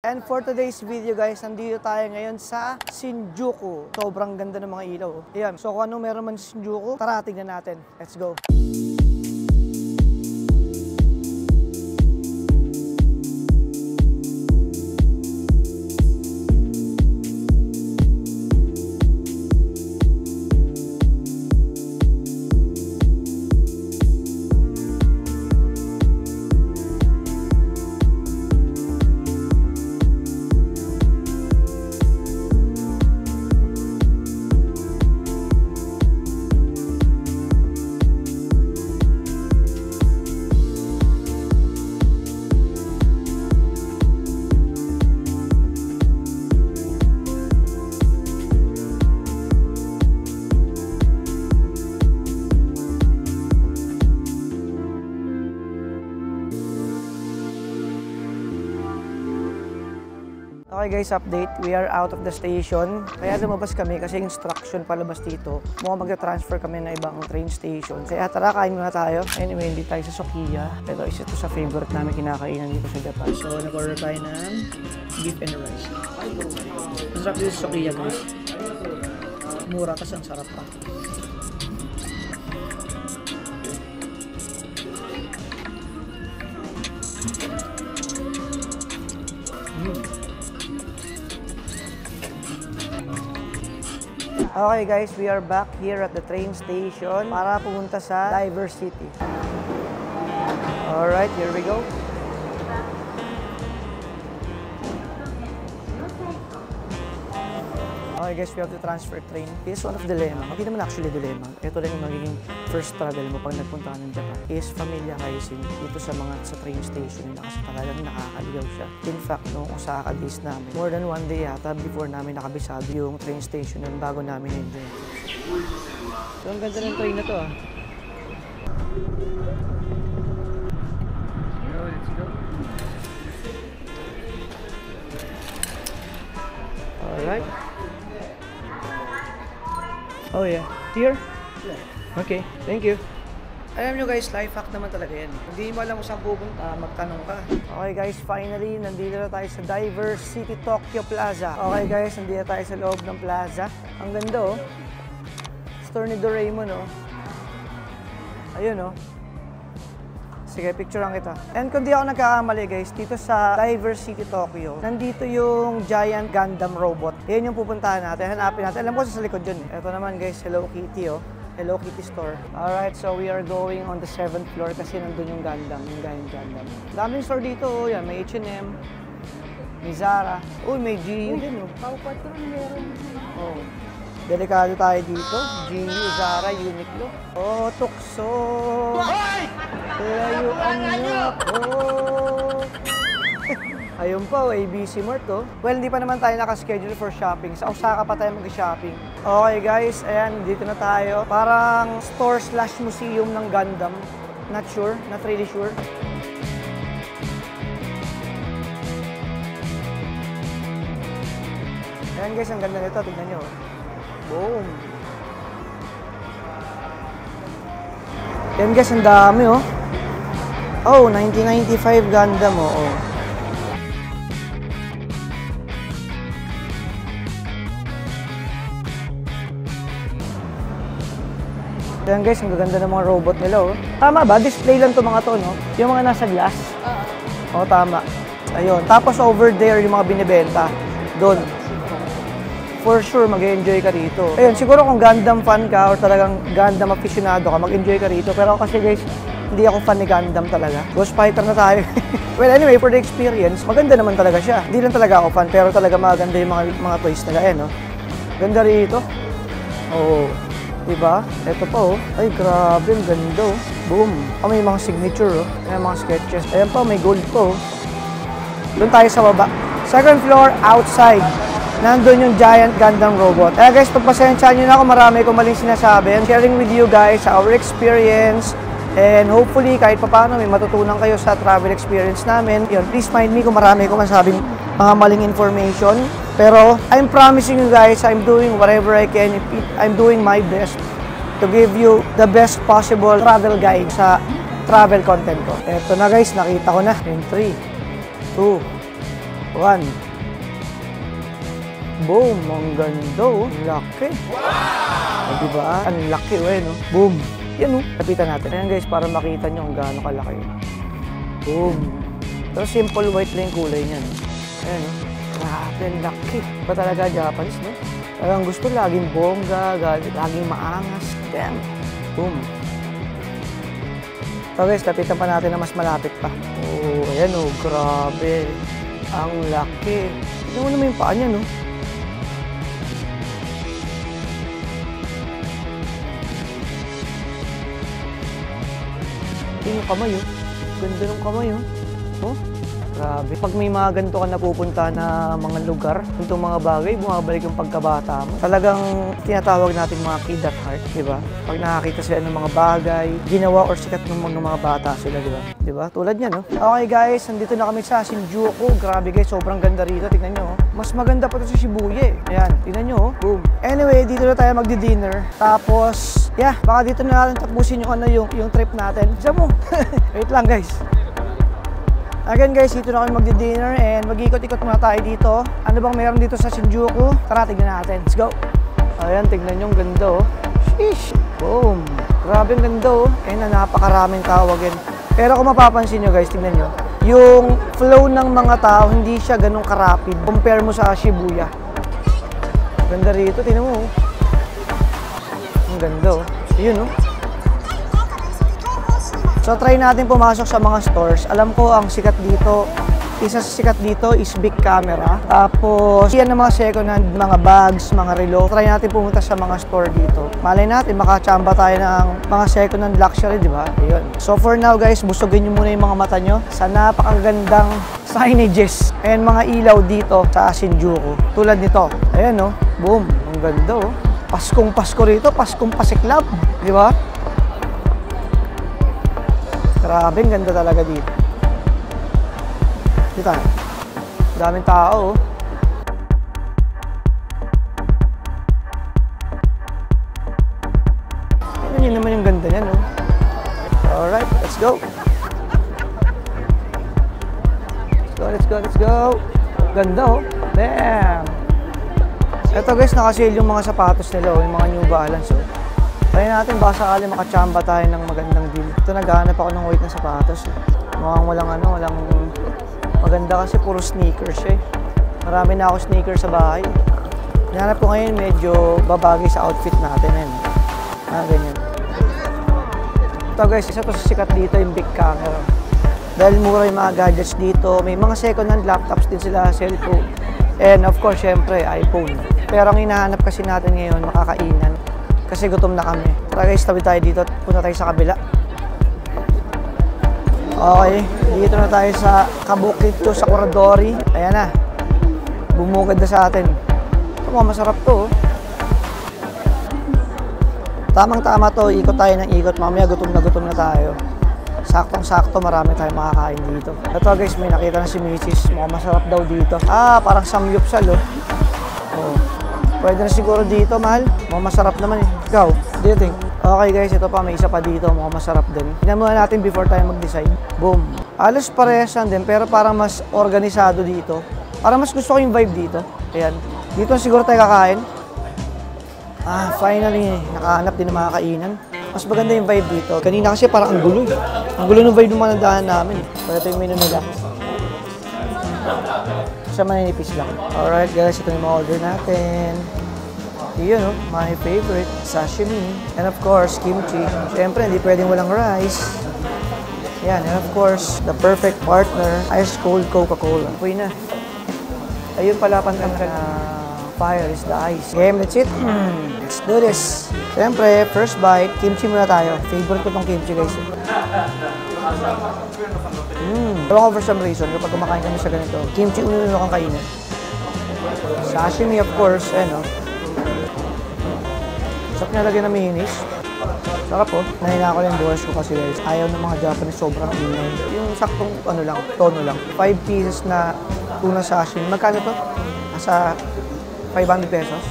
And for today's video guys, nandito tayo ngayon sa Shinjuku. Sobrang ganda ng mga ilaw. Ayan, so kung ano meron man sa Shinjuku, tara tignan natin. Let's go! Okay guys, update. We are out of the station. Kaya lumabas kami kasi instruction palabas dito. Mukhang mag-transfer kami na ibang train station. Kaya tara, kain muna tayo. Anyway, hindi tayo sa Sukiya. Pero isa ito sa favorite namin kinakainan dito sa Japan. So, nag-order tayo ng beef and rice. Masarap dito sa Sukiya guys. Mura kasi ang sarap pa. Okay guys, we are back here at the train station para pumunta sa Diversity. Alright, here we go. Okay guys, we have to transfer train. This is one of dilemma. Hindi naman actually dilemma. Ito lang yung magiging first travel mo pag nagpunta ka ng Japan. Is familiarizing dito sa train station nila kasi talagang nakakaligaw siya. In fact, nung Osaka days namin, more than one day yata before namin nakabisado yung train station nun bago namin enjoy. So, ang ganda ng train na to ah. Let's go. Alright. Oh yeah. Here? Yeah. Okay. Thank you. Alam nyo guys, life hack naman talaga yan. Hindi mo alam kung saan pupunta, magtanong ka. Okay guys, finally, nandito na tayo sa Diversity Tokyo Plaza. Okay guys, nandito tayo sa loob ng plaza. Ang ganda oh. Store ni Doraemon oh. Ayun oh. Sige, picturean kita. And kung di ako nagkakamali guys, dito sa Diversity Tokyo, nandito yung giant Gundam robot. Yan yung pupuntahan natin, hanapin natin. Alam ko sa likod yun. Ito naman guys, Hello Kitty oh. Hello Kitty store. Alright, so we are going on the 7th floor kasi nandun yung Gundam, yung giant Gundam. Daming store dito oh, yan. May H&M, may Zara. Uy, may GU din oh. Paupatron meron. Oh. Delikado tayo dito. GU, Zara, Uniqlo. Oh, tukso! Layuan niyo ako! Ayun pa, ABC Mart oh. Well, hindi pa naman tayo nakaschedule for shopping. Sa Osaka pa tayo mag-shopping. Okay guys, ayan, dito na tayo. Parang store/museum ng Gundam. Not sure, not really sure. Ayan guys, ang ganda nito. Tignan nyo. Boom! Ayan guys, ang dami oh. Oh, 1995 Gundam oh. Ayan guys, ang gaganda ng mga robot nila oh. Tama ba? Display lang to mga to, no? Yung mga nasa glass? Oo. Tama. Ayun. Tapos over there, yung mga binibenta. Doon. For sure, mag-enjoy ka rito. Ayun, siguro kung Gundam fan ka or talagang Gundam aficionado ka, mag-enjoy ka rito. Pero kasi guys, hindi ako fan ni Gundam talaga. Ghost Fighter na tayo. Well, anyway, for the experience, maganda naman talaga siya. Hindi lang talaga ako fan, pero talaga maganda yung mga toys nila. Ayan, no? Ganda rito. Oo. Diba? Ito pa, oh. Ay, grabe. Ang ganda, oh. Boom. Oh, may mga signature, oh. Ayan, mga sketches. Ayan pa, may gold po, oh. Doon tayo sa baba. Second floor, outside. Nandun yung giant Gundam robot. Guys, pagpasensyahan nyo na ako, marami kong maling sinasabi. I'm sharing with you guys our experience. And hopefully, kahit paano, may matutunan kayo sa travel experience namin. Yun, please mind me kung marami kong masabing mga maling information. Pero, I'm promising you guys, I'm doing whatever I can. I'm doing my best to give you the best possible travel guide sa travel content ko. Eto na guys, nakita ko na. In 3, 2, 1. One. Boom! Ang ganda oh. Ang laki. Wow! Diba? Ang laki oh, no? Boom! Yan oh. Lapitan natin. Ayan guys, para makita nyo kung gaano kalaki. Boom! Pero simple white lang yung kulay niyan. Ayan oh. Grabe, ang laki. Ba talaga Japanese, no? Talagang gusto laging bongga, laging maangas. Damn! Boom! So guys, lapitan pa natin na mas malapit pa. Oh, ayan oh, grabe. Ang laki. Tignan mo naman yung paa niya, no? Tingnan yung kamay, oh. Ganda ng kamay, oh. Oh, grabe. Pag may mga ganito ka napupunta na mga lugar, itong mga bagay, bumabalik yung pagkabata mo. Talagang tinatawag natin mga kid at heart, di ba? Pag nakakita sila ng mga bagay, ginawa or sikat ng mga bata sila, di ba? Di ba? Tulad niyan, no? Okay guys, nandito na kami sa Shinjuku. Grabe guys, sobrang ganda rito. Tingnan nyo, oh. Mas maganda pa ito sa Shibuya, eh. Ayan, tingnan nyo, oh. Boom. Anyway, dito na tayo magdi-dinner. Tapos, yeah, baka dito na natin tapusin yung yung trip natin. Isa mo. Wait lang guys. Again guys, dito na kami magdi-dinner and mag-ikot-ikot muna tayo dito. Ano bang meron dito sa Shinjuku? Tara, tignan natin. Let's go! Ayan, tignan nyo, ang ganda oh. Sheesh! Boom! Grabe ang ganda oh. Ayan na, napakaraming tawagin. Pero kung mapapansin nyo guys, tignan nyo. Yung flow ng mga tao, hindi siya ganun karapid. Compare mo sa Shibuya. Ganda rito, tignan mo oh. Ang ganda oh. Yun oh. So try natin pumasok sa mga stores. Alam ko ang sikat dito, isa sa sikat dito is Big Camera. Tapos yan ang mga second hand, mga bags, mga relo. Try natin pumunta sa mga store dito. Malay natin makachamba tayo ng mga second hand luxury, di ba? Ayun. So for now guys, busugin nyo muna yung mga mata nyo sa napakagandang signages and mga ilaw dito sa Shinjuku. Tulad nito. Ayan oh. Boom. Ang ganda oh. Paskong Pasko rito, Paskong Pasiklab, di ba? Grabe, ang ganda talaga dito. Dito, daming tao. Tignan nyo naman yung ganda niya, no? Alright, let's go. Let's go. Ganda, oh. Damn! Ito guys, nakasale yung mga sapatos nila, oh, yung mga New Balance, oh. Try natin, baka sakali makachamba tayo ng magandang deal. Ito, naghahanap ako ng white na sapatos. Mukhang walang maganda kasi puro sneakers eh. Marami na ako sneakers sa bahay. Hinahanap ko ngayon medyo babagay sa outfit natin eh. Ganyan. Ito guys, isa to sa sikat dito yung Big Camera. Dahil mura yung mga gadgets dito. May mga second hand laptops din sila, cellphone. And of course, syempre, iPhone. Pero ang hinahanap kasi natin ngayon, makakainan. Kasi gutom na kami. Tara guys, tabi tayo dito. Punta tayo sa kabila. Okay, dito na tayo sa Kabukicho Sakuradori. Ayan na. Bumugad na sa atin. Ito mga masarap to. Tamang-tama to. Ikot tayo ng ikot. Mamaya gutom na tayo. Saktong-sakto, marami tayong makakain dito. Ito guys, may nakita na si Mrs. Mukhang masarap daw dito. Parang samgyupsal oh. Oh. Pwede na siguro dito, mahal. Mukhang masarap naman eh. Ikaw, do you think? Okay guys, ito pa, may isa pa dito. Mukhang masarap din. Tingnan muna natin before tayo mag-decide. Boom. Halos parehas din, pero parang mas organisado dito. Parang mas gusto ko yung vibe dito. Ayan. Dito siguro tayo kakain. Finally, nakahanap din ng mga kainan. Mas maganda yung vibe dito. Kanina kasi parang ang gulo. Ang gulo ng vibe ng mga nadahan namin. Pero ito yung menu nila. Sa maninipis lang. Alright guys, ito yung mga order natin. Yun, no? My favorite, sashimi. And of course, kimchi. Siyempre, hindi pwedeng walang rice. Yan, and of course, the perfect partner, ice cold Coca-Cola. Uy na. Ayun pala pantang fire is the ice. Game, that's it. Let's do this. Siyempre, first bite, kimchi muna tayo. Favorite ko tong kimchi guys. Ewan ko for some reason, kapag kumakain kami sa ganito, kimchi uno kang kainin. Sashimi of course, no? Sarap niya lagyan ng minis. Sarap oh. Nahina ko lang yung buwas ko kasi guys. Ayaw ng mga Japanese sobrang ingay. Yung saktong tono lang. 5 pieces na tuna sashimi. Magkano to? Nasa 500 pesos.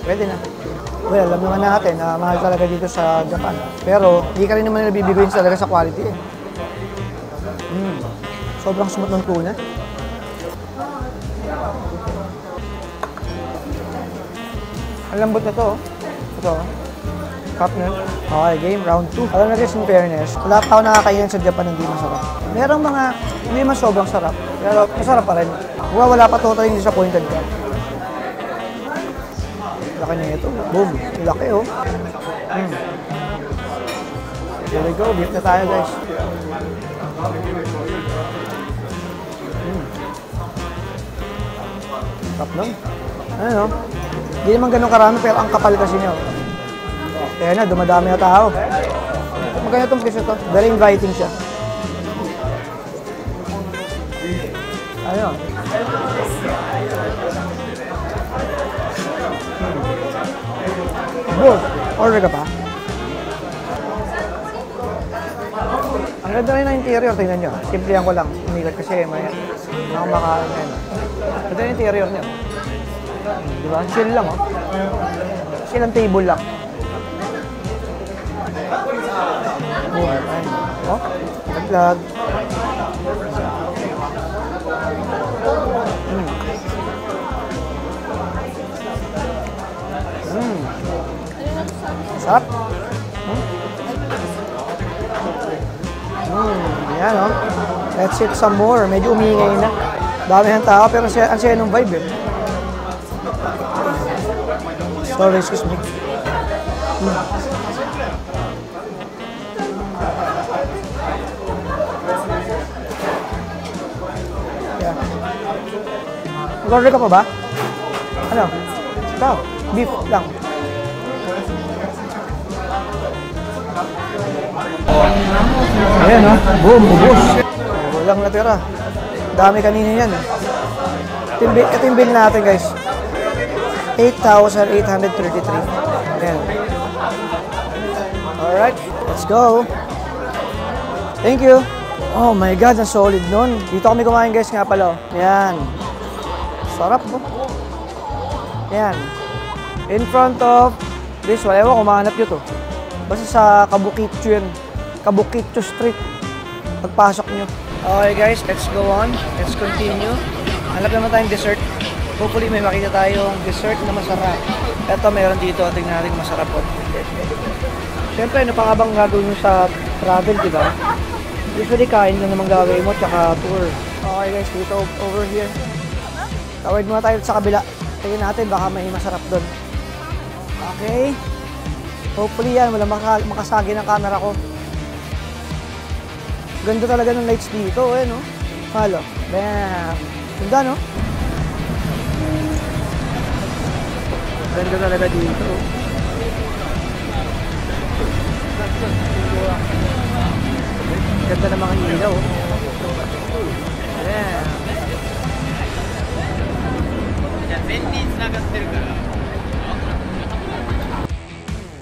Pwede na. Well, alam naman natin na mahal talaga dito sa Japan. Pero, hindi ka rin naman nabibigoyin talaga sa quality eh. Sobrang smooth ng tuna. Ang lambot na to. Ito. Cup na. Okay, game round 2. Alam na guys, in fairness, wala pa ako nakakainin sa Japan hindi masarap. Merong mga hindi mas sobrang sarap, pero masarap pa rin. Wala pa totally disappointed ka. Laki na ito. Boom. Laki oh. Here we go. Beef na tayo guys. Tap lang. Ano? Hindi naman ganun karami pero ang kapal kasi niya. Kaya na, dumadami na tao. Maganda itong place ito. Very inviting siya. Ano? Boss, order ka pa? Ang ganda rin ng interior, tingnan nyo. Simplihan ko lang. Umigat kasi may makain. Ganda yung interior niya. Diba? Chill lang oh. Chill ang table lang. Oh, ayun. Oh, naglag. Sarap. Yan oh. Let's eat some more. Medyo umingay na. Dami ng tao pero ang saya ng vibe eh. Sorry, excuse me. Yeah. Mag-order ka pa ba? Ano? Ikaw? Beef lang. Ayan o. Boom, ubos. Walang natira. Dami kanina yan eh. Ito yung bill natin guys. 8,833. Ayan. Alright, let's go. Thank you. Oh my God, ang solid nun. Dito kami kumain guys nga pala. Ayan. Sarap po. Ayan. In front of this, wala ewan kung mahanap nyo to. Basta sa Kabukitcho yun. Kabukitcho Street. Pagpasok nyo. Okay guys, let's go on. Let's continue. Hanap naman tayong dessert. Hopefully may makita tayong dessert na masarap. Ito meron dito. Tingnan natin masarap po. Siyempre, ano pa nga bang gagawin mo sa travel, di ba? Usually, kain lang naman gagawin mo, tsaka tour. Okay guys, dito over here. Tawid muna tayo sa kabila. Tingnan natin, baka may masarap doon. Okay. Hopefully yan, wala makasagi ng camera ko. Ganda talaga ng lights dito, eh, no? Halo. Bam! Ganda, no? Ganda talaga dito. Ganda ng mga ilaw. Yeah. じゃあ全に繋がってるから